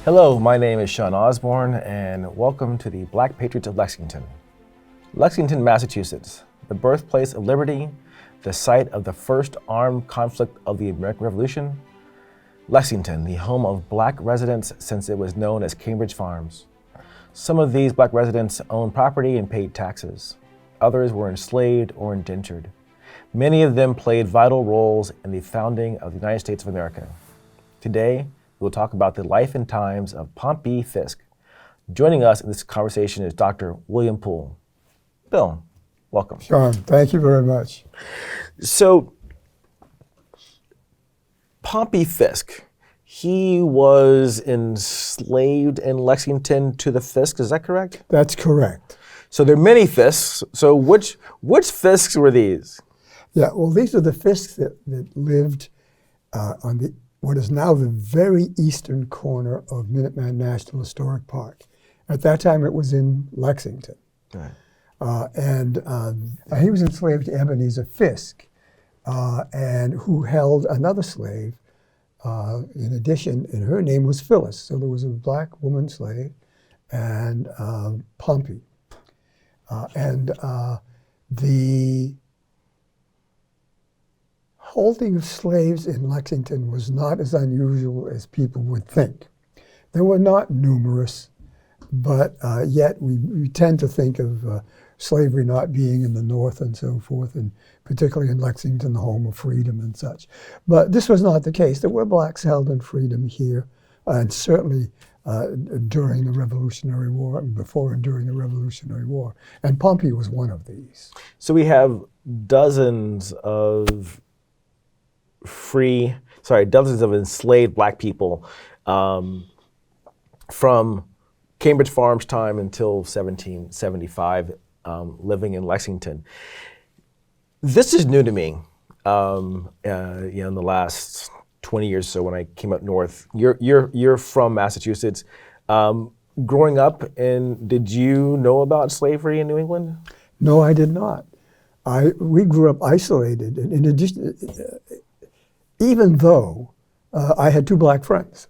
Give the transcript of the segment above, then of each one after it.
Hello, my name is Sean Osborne, and welcome to the Black Patriots of Lexington. Lexington, Massachusetts, the birthplace of liberty, the site of the first armed conflict of the American Revolution. Lexington, the home of black residents since it was known as Cambridge Farms. Some of these black residents owned property and paid taxes. Others were enslaved or indentured. Many of them played vital roles in the founding of the United States of America. Today, we'll talk about the life and times of Pompey Fiske. Joining us in this conversation is Dr. William Poole. Bill, welcome. Sean, thank you very much. So, Pompey Fiske, he was enslaved in Lexington to the Fiske, is that correct? That's correct. So there are many Fiskes. So which Fiskes were these? Yeah, well, these are the Fiskes that lived on what is now the very eastern corner of Minuteman National Historic Park. At that time, it was in Lexington. Right. And he was enslaved to Ebenezer Fiske, and who held another slave in addition, and her name was Phyllis. So there was a black woman slave and Pompey. The holding of slaves in Lexington was not as unusual as people would think. They were not numerous, but yet we tend to think of slavery not being in the North and so forth, and particularly in Lexington, the home of freedom and such. But this was not the case. There were blacks held in freedom here, and certainly during the Revolutionary War, and before and during the Revolutionary War. And Pompey was one of these. So we have dozens of enslaved black people from Cambridge Farms time until 1775, living in Lexington. This is new to me. In the last 20 years or so, when I came up north. You're from Massachusetts. Growing up, did you know about slavery in New England? No, I did not. We grew up isolated, and in addition, even though I had two black friends,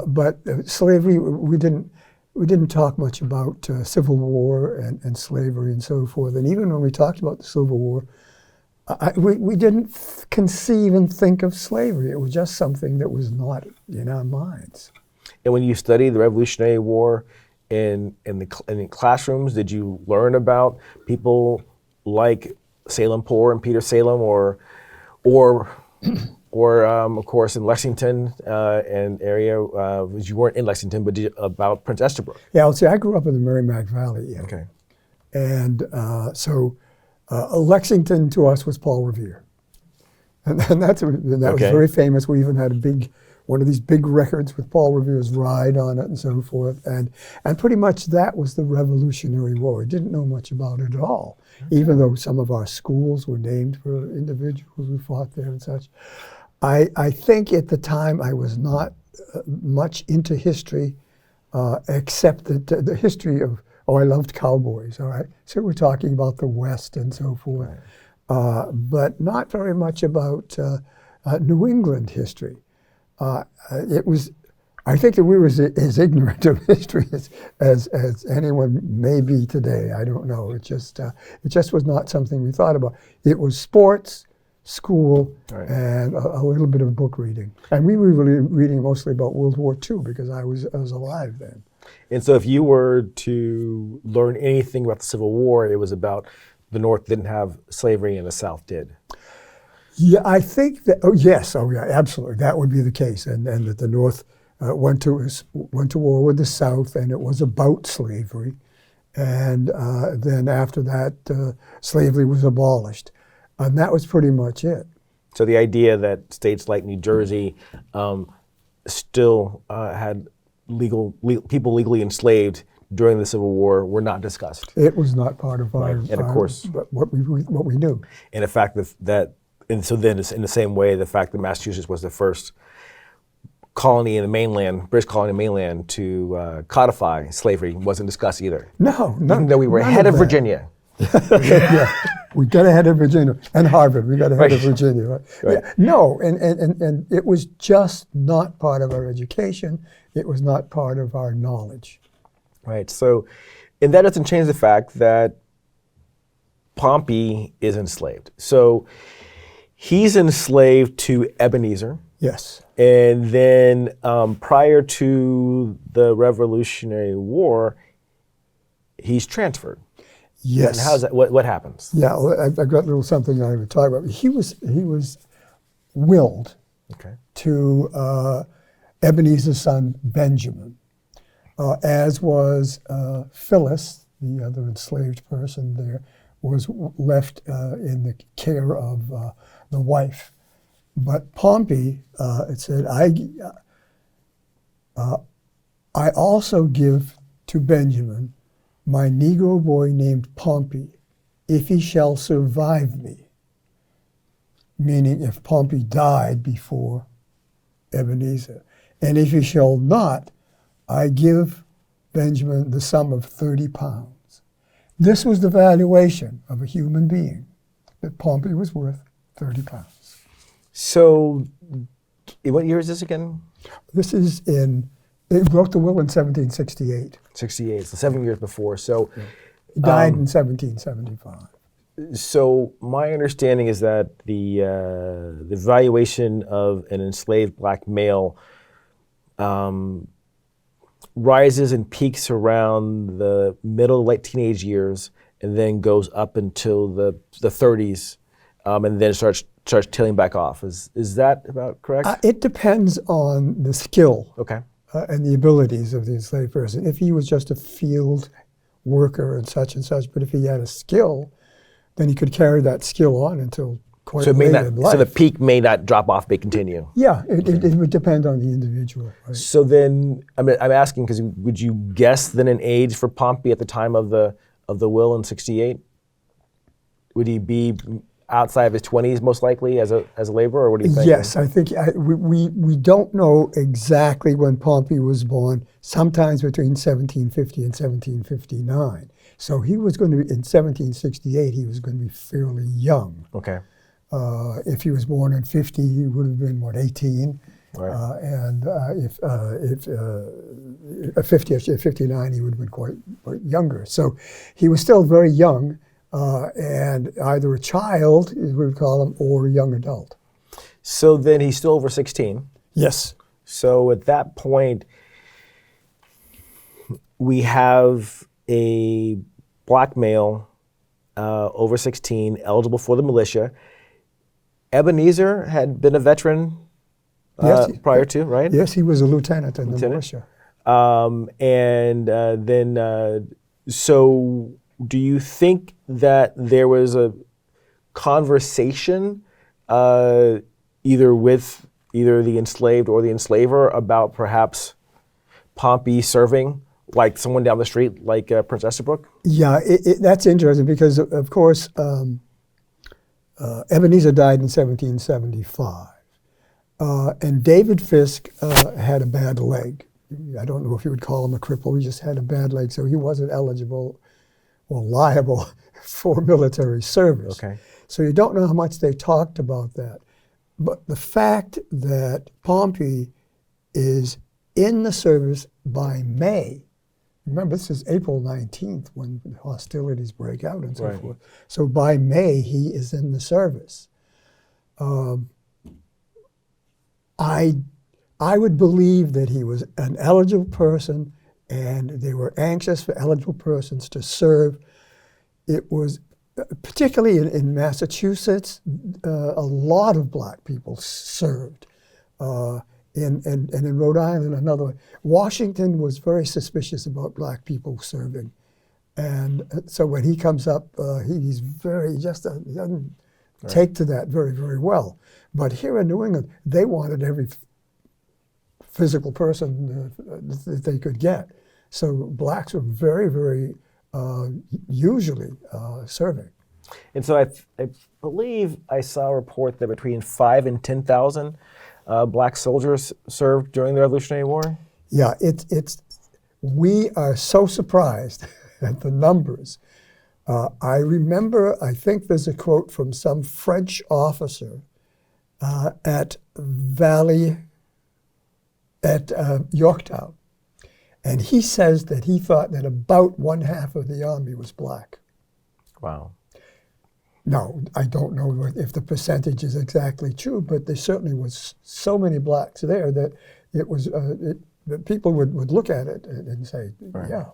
but slavery, we didn't talk much about Civil War and slavery and so forth. And even when we talked about the Civil War, we didn't conceive and think of slavery. It was just something that was not in our minds. And when you studied the Revolutionary War in the classrooms, did you learn about people like Salem Poor and Peter Salem, or of course in Lexington and area? You weren't in Lexington, but about Prince Estabrook? Yeah, see, I grew up in the Merrimack Valley. Yeah. Okay. And so Lexington to us was Paul Revere, and that was very famous. We even had one of these big records with Paul Revere's ride on it and so forth, and pretty much that was the Revolutionary War. We didn't know much about it at all, even though some of our schools were named for individuals who fought there and such. I think at the time I was not much into history, except that the history of. Oh, I loved cowboys, all right? So we're talking about the West and so forth, but not very much about New England history. I think that we were as ignorant of history as anyone may be today. I don't know. It just was not something we thought about. It was sports, school, and a little bit of book reading. And we were really reading mostly about World War II because I was alive then. And so if you were to learn anything about the Civil War, it was about the North didn't have slavery and the South did. Yeah, I think that, yeah, absolutely. That would be the case. And that the North went to war with the South, and it was about slavery. And then after that, slavery was abolished. And that was pretty much it. So the idea that states like New Jersey still had people legally enslaved during the Civil War were not discussed. It was not part of our, and of course, what we knew. And the fact and so then in the same way, the fact that Massachusetts was the first colony in the mainland, British colony in the mainland, to codify slavery wasn't discussed either. No, even though we were ahead of Virginia. Yeah. We got ahead of Virginia and Harvard. We got ahead of Virginia. Right? Right. Yeah, no, and it was just not part of our education. It was not part of our knowledge. Right. So, and that doesn't change the fact that Pompey is enslaved. So he's enslaved to Ebenezer. Yes. And then prior to the Revolutionary War, he's transferred. Yes. And how's that? What happens? Yeah, well, I've got a little something I would talk about. He was willed to Ebenezer's son Benjamin, as was Phyllis, the other enslaved person there, was left in the care of the wife. But Pompey, it said, I also give to Benjamin my Negro boy named Pompey, if he shall survive me. Meaning if Pompey died before Ebenezer. And if he shall not, I give Benjamin the sum of 30 pounds. This was the valuation of a human being, that Pompey was worth 30 pounds. So, what year is this again? This is they wrote the will in 1768. 68, so 7 years before. So, he died in 1775. So my understanding is that the valuation of an enslaved black male rises and peaks around the middle, late teenage years, and then goes up until the 30s, and then starts tailing back off. Is that about correct? It depends on the skill. Okay. And the abilities of the enslaved person. If he was just a field worker and such, but if he had a skill, then he could carry that skill on until quite late in life. So the peak may not drop off, may continue. Yeah, it would depend on the individual. Right? So then, I'm asking because would you guess then an age for Pompey at the time of the will in 68? Would he be outside of his 20s most likely as a laborer, or what do you think? Yes, I think we don't know exactly when Pompey was born. Sometimes between 1750 and 1759. So he was going to be, in 1768, he was going to be fairly young. Okay. If he was born in 50, he would have been, 18? Right. And if 50 or 59, he would have been quite younger. So he was still very young, and either a child, as we would call him, or a young adult. So then he's still over 16. Yes. So at that point, we have a black male over 16, eligible for the militia. Ebenezer had been a veteran prior to, right? Yes, he was a lieutenant in the militia. So do you think that there was a conversation either with either the enslaved or the enslaver about perhaps Pompey serving like someone down the street, like Prince Estabrook? Yeah, that's interesting because, of course, Ebenezer died in 1775. And David Fiske had a bad leg. I don't know if you would call him a cripple. He just had a bad leg, so he wasn't eligible or liable for military service. Okay. So you don't know how much they talked about that. But the fact that Pompey is in the service by May, remember this is April 19th when hostilities break out and so forth. So by May he is in the service. I would believe that he was an eligible person and they were anxious for eligible persons to serve. It was, particularly in Massachusetts, a lot of black people served. And in Rhode Island, another one. Washington was very suspicious about black people serving. And so when he comes up, he doesn't take to that very, very well. But here in New England, they wanted every physical person that they could get. So blacks were very, very usually serving. And so I believe I saw a report that between 5,000 and 10,000 black soldiers served during the Revolutionary War? Yeah, we are so surprised at the numbers I remember, I think there's a quote from some French officer at Yorktown. And he says that he thought that about 1/2 of the army was black. Wow. Now, I don't know if the percentage is exactly true, but there certainly was so many blacks there that it was that people would look at it and say, right. Yeah.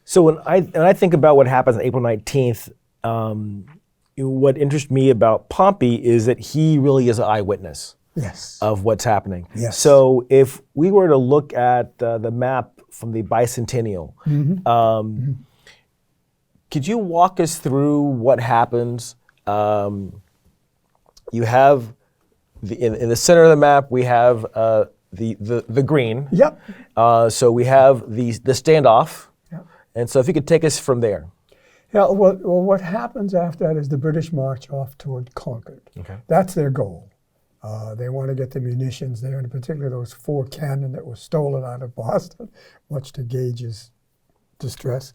So when I think about what happens on April 19th, what interests me about Pompey is that he really is an eyewitness. Yes. Of what's happening. Yes. So if we were to look at the map from the bicentennial, could you walk us through what happens? You have in the center of the map we have the green. Yep. So we have the standoff. Yep. And so if you could take us from there. Yeah. Well, what happens after that is the British march off toward Concord. Okay. That's their goal. They want to get the munitions there, and in particular those 4 cannon that were stolen out of Boston, much to Gage's distress.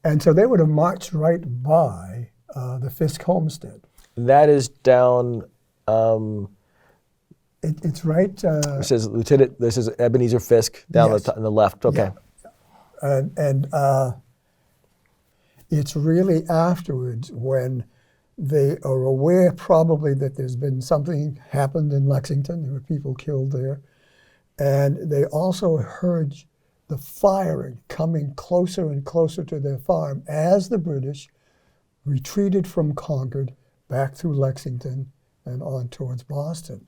And so they would have marched right by the Fiske homestead. That is down. It's right. It says Lieutenant. This is Ebenezer Fiske down yes. on the left. Okay. Yeah. And it's really afterwards when they are aware probably that there's been something happened in Lexington. There were people killed there. And they also heard the firing coming closer and closer to their farm as the British retreated from Concord back through Lexington and on towards Boston.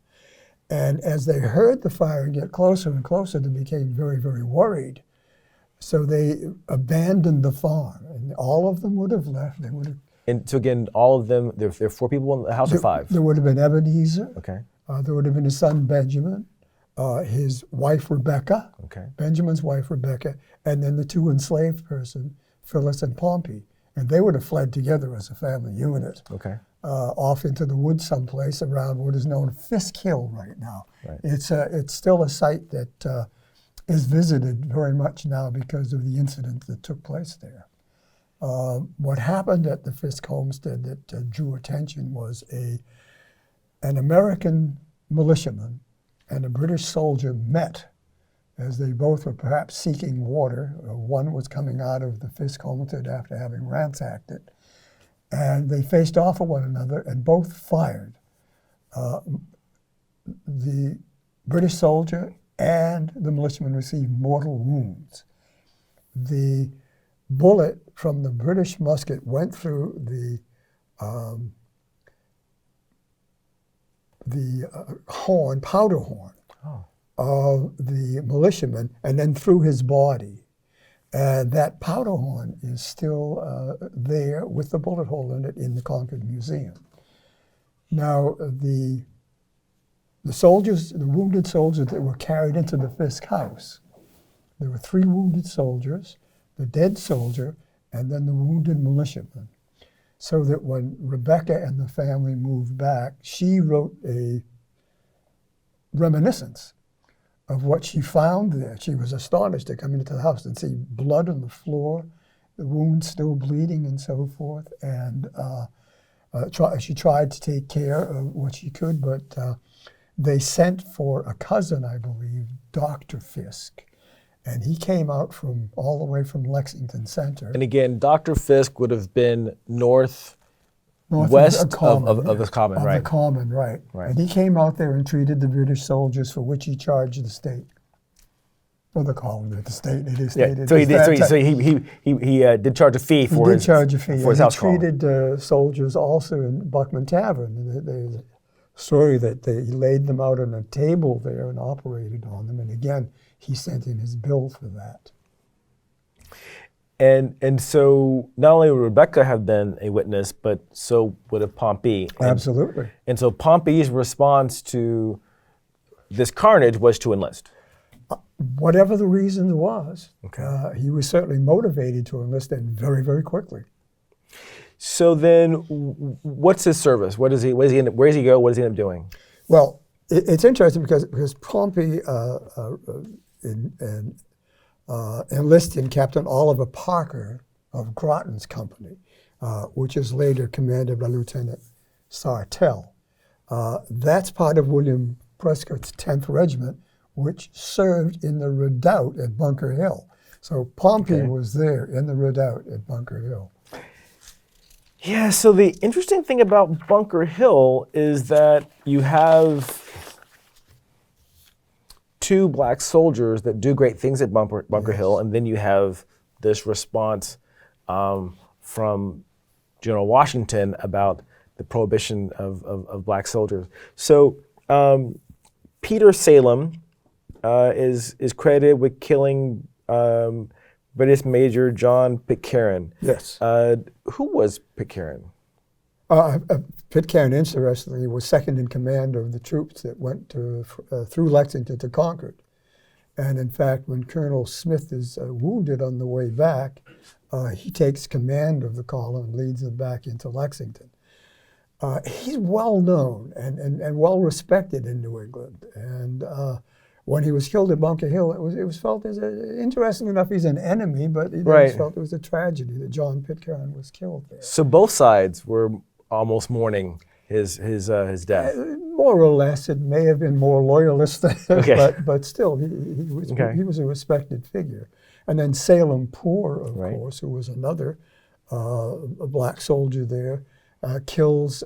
And as they heard the firing get closer and closer, they became very, very worried. So they abandoned the farm, and all of them would have left. They would have. And so again, all of them, there are 4 people in the house, or 5? There would have been Ebenezer. Okay. There would have been his son Benjamin, his wife Rebecca, okay. Benjamin's wife Rebecca, and then the 2 enslaved person, Phyllis and Pompey. And they would have fled together as a family unit. Okay. Off into the woods someplace around what is known as Fiske Hill right now. Right. It's still a site that is visited very much now because of the incident that took place there. What happened at the Fiske homestead that drew attention was an American militiaman and a British soldier met as they both were perhaps seeking water. One was coming out of the Fiske homestead after having ransacked it. And they faced off at one another and both fired. The British soldier and the militiaman received mortal wounds. The bullet from the British musket went through the powder horn of the militiaman, and then through his body. And that powder horn is still there with the bullet hole in it in the Concord Museum. Now, the soldiers, the wounded soldiers that were carried into the Fiske house, there were 3 wounded soldiers, the dead soldier, and then the wounded militiaman. So that when Rebecca and the family moved back, she wrote a reminiscence of what she found there. She was astonished to come into the house and see blood on the floor, the wounds still bleeding and so forth. And she tried to take care of what she could, but they sent for a cousin, I believe, Dr. Fiske. And he came out from all the way from Lexington Center. And again, Dr. Fiske would have been northwest of the Common, right? Of the Common, right. And he came out there and treated the British soldiers, for which he charged the state. Well, they call it the state. It is stated. So he did charge a fee for his house call. He treated soldiers also in Buckman Tavern. And there's a story that he laid them out on a table there and operated on them. And again, he sent in his bill for that. And so not only would Rebecca have been a witness, but so would have Pompey. Absolutely. And so Pompey's response to this carnage was to enlist. Whatever the reason was, okay. He was certainly motivated to enlist, and very, very quickly. So then, what's his service? Where does he go? What does he end up doing? Well, it's interesting because Pompey enlisted Captain Oliver Parker of Groton's company, which is later commanded by Lieutenant Sartell. That's part of William Prescott's 10th Regiment, which served in the redoubt at Bunker Hill. So Pompey was there in the redoubt at Bunker Hill. Yeah, so the interesting thing about Bunker Hill is that you have two black soldiers that do great things at Bunker Hill, and then you have this response from General Washington about the prohibition of black soldiers. So Peter Salem is credited with killing British Major John Pitcairn. Yes. Who was Pitcairn? Pitcairn, interestingly, was second in command of the troops that went through Lexington to Concord. And in fact, when Colonel Smith is wounded on the way back, he takes command of the column and leads them back into Lexington. He's well known and well respected in New England. And when he was killed at Bunker Hill, it was felt as interesting enough, he's an enemy, but it was felt it was a tragedy that John Pitcairn was killed there. So both sides were almost mourning his death. More or less, it may have been more loyalist, but still, he was a respected figure. And then Salem Poor, of course, who was another a black soldier there, kills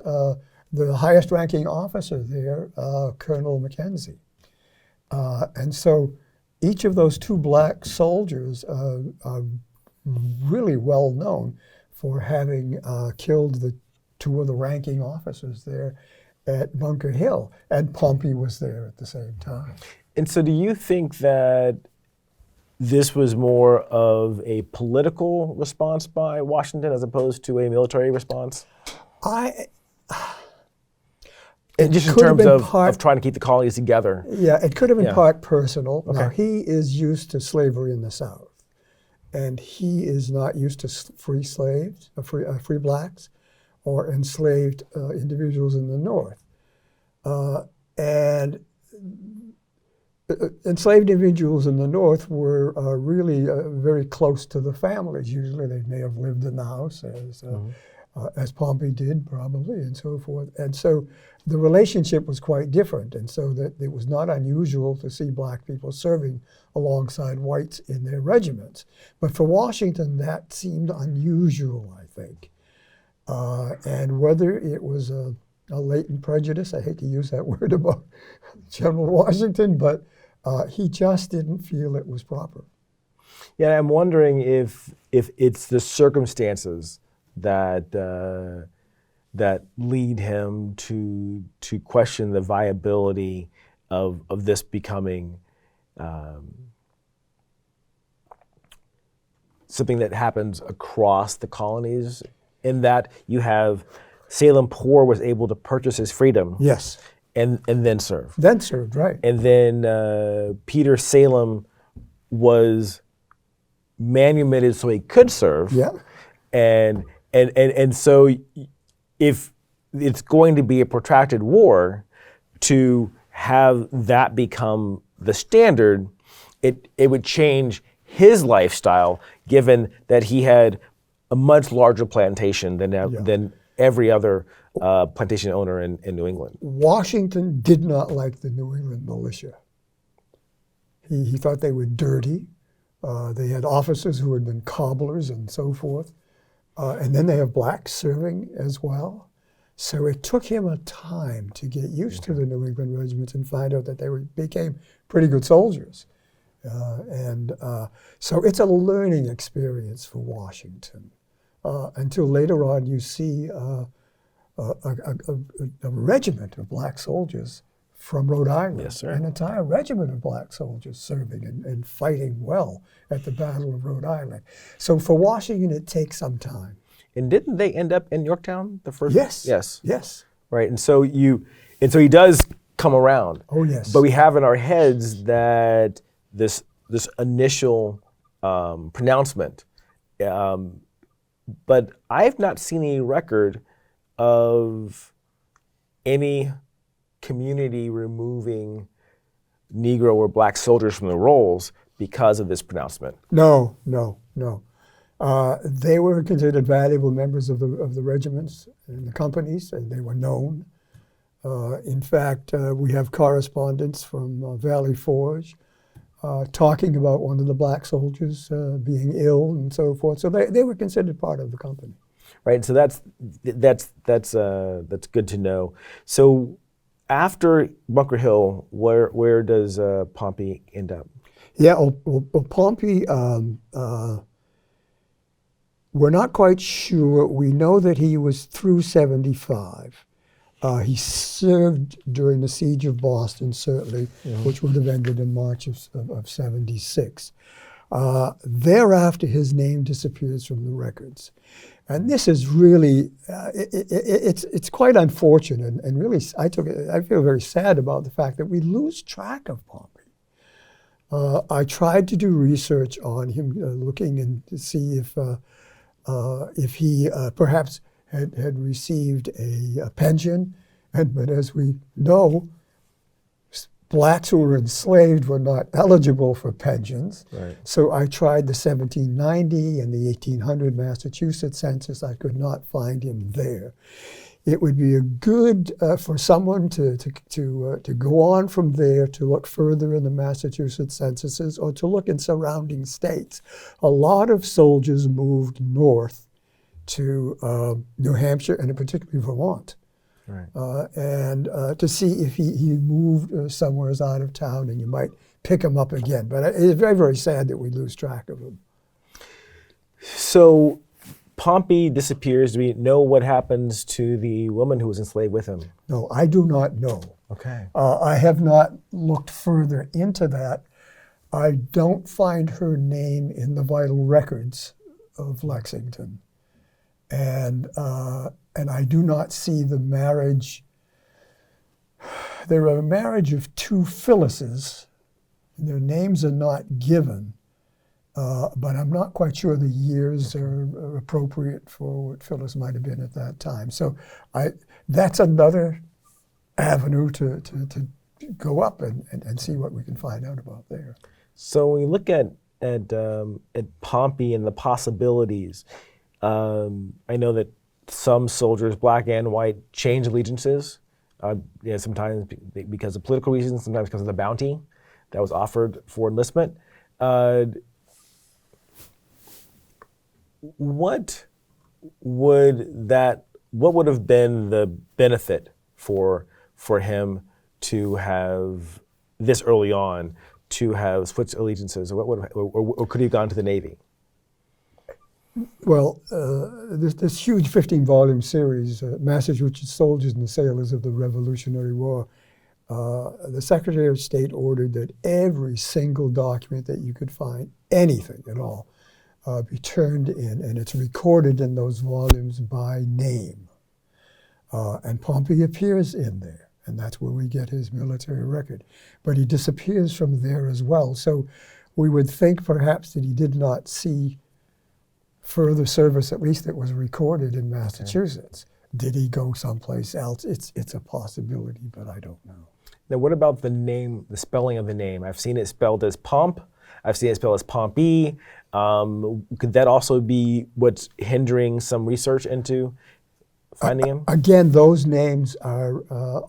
the highest-ranking officer there, Colonel Mackenzie. And so each of those two black soldiers are really well known for having killed the two of the ranking officers there at Bunker Hill. And Pompey was there at the same time. And so do you think that this was more of a political response by Washington as opposed to a military response? Just in terms of trying to keep the colonies together. Yeah, it could have been part personal. Okay. Now, he is used to slavery in the South, and he is not used to free slaves, free blacks, or enslaved individuals in the North. And enslaved individuals in the North were really very close to the families. Usually they may have lived in the house as Pompey did probably, and so forth. And so the relationship was quite different, and so that it was not unusual to see black people serving alongside whites in their regiments. But for Washington, that seemed unusual, I think. And whether it was a latent prejudice, I hate to use that word about General Washington, but he just didn't feel it was proper. Yeah, I'm wondering if it's the circumstances that that lead him to question the viability of this becoming something that happens across the colonies, in that you have Salem Poor was able to purchase his freedom. Yes. And then serve. Then served, right. And then Peter Salem was manumitted so he could serve. Yeah. And so if it's going to be a protracted war, to have that become the standard, it would change his lifestyle, given that he had a much larger plantation than every other plantation owner in New England. Washington did not like the New England militia. He thought they were dirty. They had officers who had been cobblers and so forth. And then they have blacks serving as well. So it took him a time to get used to the New England regiments and find out that they became pretty good soldiers. So it's a learning experience for Washington. Until later on you see a regiment of black soldiers from Rhode Island. Yes, sir. An entire regiment of black soldiers serving and fighting well at the Battle of Rhode Island. So for Washington, it takes some time. And didn't they end up in Yorktown the first? Yes. Yes. Right, and so he does come around. Oh yes. But we have in our heads that this initial pronouncement, but I've not seen any record of any community removing Negro or black soldiers from the rolls because of this pronouncement. No. They were considered valuable members of the regiments and the companies, and they were known. In fact, we have correspondence from Valley Forge talking about one of the black soldiers being ill and so forth. So they were considered part of the company. Right. So that's good to know. So after Bunker Hill, where does Pompey end up? Yeah, Pompey. We're not quite sure. We know that he was through 75. He served during the siege of Boston, certainly, which would have ended in March of 76. Thereafter, his name disappears from the records. And this is really, it's quite unfortunate. And really, I feel very sad about the fact that we lose track of Pompey. I tried to do research on him, looking and to see if he perhaps had received a pension, but as we know, blacks who were enslaved were not eligible for pensions. Right. So I tried the 1790 and the 1800 Massachusetts census. I could not find him there. It would be a good for someone to go on from there to look further in the Massachusetts censuses or to look in surrounding states. A lot of soldiers moved north to New Hampshire and particularly Vermont. Right. And to see if he moved somewhere out of town, and you might pick him up again. But it's very, very sad that we lose track of him. So Pompey disappears. Do we know what happens to the woman who was enslaved with him? No, I do not know. Okay. I have not looked further into that. I don't find her name in the vital records of Lexington. And I do not see the marriage. There are a marriage of two Phyllises. Their names are not given, but I'm not quite sure the years are appropriate for what Phyllis might have been at that time. So that's another avenue to go up and see what we can find out about there. So when we look at Pompey and the possibilities, I know that some soldiers, black and white, change allegiances. Sometimes because of political reasons, sometimes because of the bounty that was offered for enlistment. What would have been the benefit for him to have this early on to have switched allegiances, or could he have gone to the Navy? Well, this huge 15-volume series, Massachusetts Soldiers and the Sailors of the Revolutionary War, the Secretary of State ordered that every single document that you could find, anything at all, be turned in, and it's recorded in those volumes by name. And Pompey appears in there, and that's where we get his military record. But he disappears from there as well. So we would think perhaps that he did not see further service, at least that was recorded in Massachusetts. Okay. Did he go someplace else? It's a possibility, but I don't know. Now, what about the name, the spelling of the name? I've seen it spelled as Pomp. I've seen it spelled as Pompey. Could that also be what's hindering some research into finding him? Again, those names are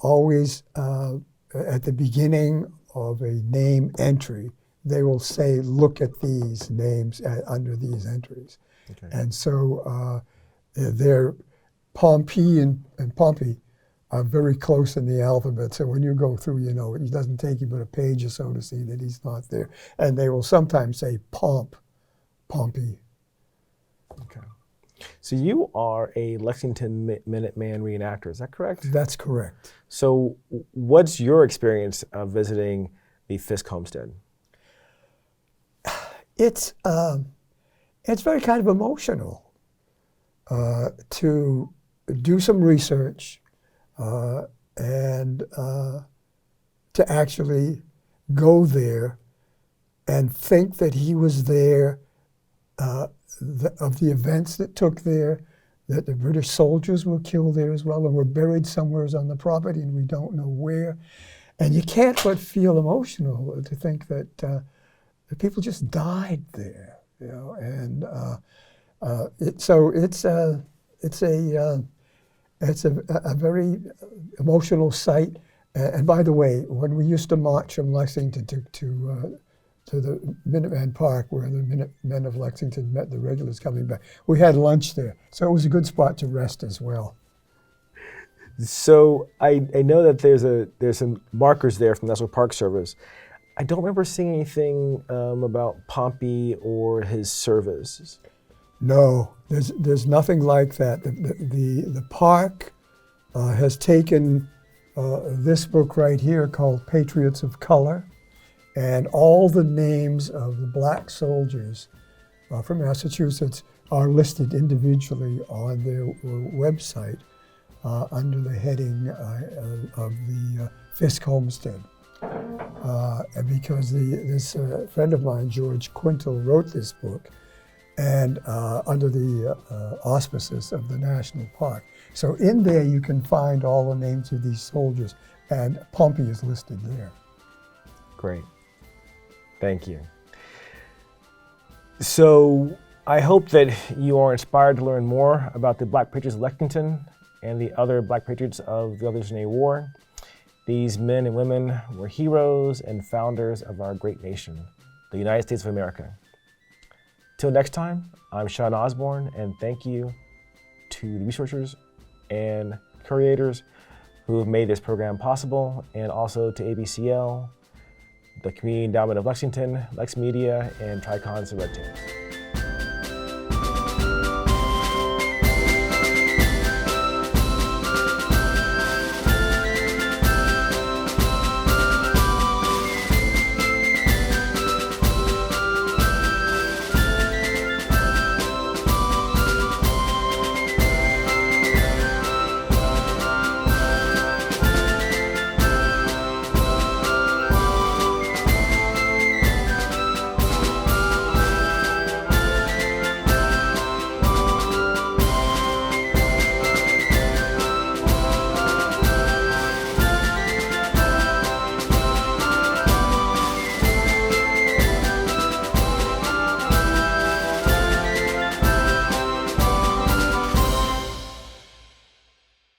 always at the beginning of a name entry. They will say, look at these names under these entries. Okay. And so they're Pompey and Pompey are very close in the alphabet. So when you go through, it doesn't take you but a page or so to see that he's not there. And they will sometimes say Pompey. Okay. So you are a Lexington Minuteman reenactor, is that correct? That's correct. So what's your experience of visiting the Fiske homestead? It's very kind of emotional to do some research and to actually go there and think that he was there, of the events that took there, that the British soldiers were killed there as well and were buried somewhere on the property and we don't know where. And you can't but feel emotional to think that the people just died there, and So it's a very emotional site. And by the way, when we used to march from Lexington to the Minuteman Park, where the Minutemen of Lexington met the regulars coming back, we had lunch there. So it was a good spot to rest as well. So I know that there's some markers there from the National Park Service. I don't remember seeing anything about Pompey or his service. No, there's nothing like that. The park has taken this book right here called Patriots of Color, and all the names of the black soldiers from Massachusetts are listed individually on their website under the heading of the Fiske homestead. Because this friend of mine, George Quintal, wrote this book, and under the auspices of the National Park. So in there you can find all the names of these soldiers, and Pompey is listed there. Great. Thank you. So I hope that you are inspired to learn more about the Black Patriots of Lexington and the other Black Patriots of the Revolutionary War. These men and women were heroes and founders of our great nation, the United States of America. Till next time, I'm Sean Osborne, and thank you to the researchers and curators who have made this program possible, and also to ABCL, the Community Endowment of Lexington, LexMedia, and Tricons and Red Tails.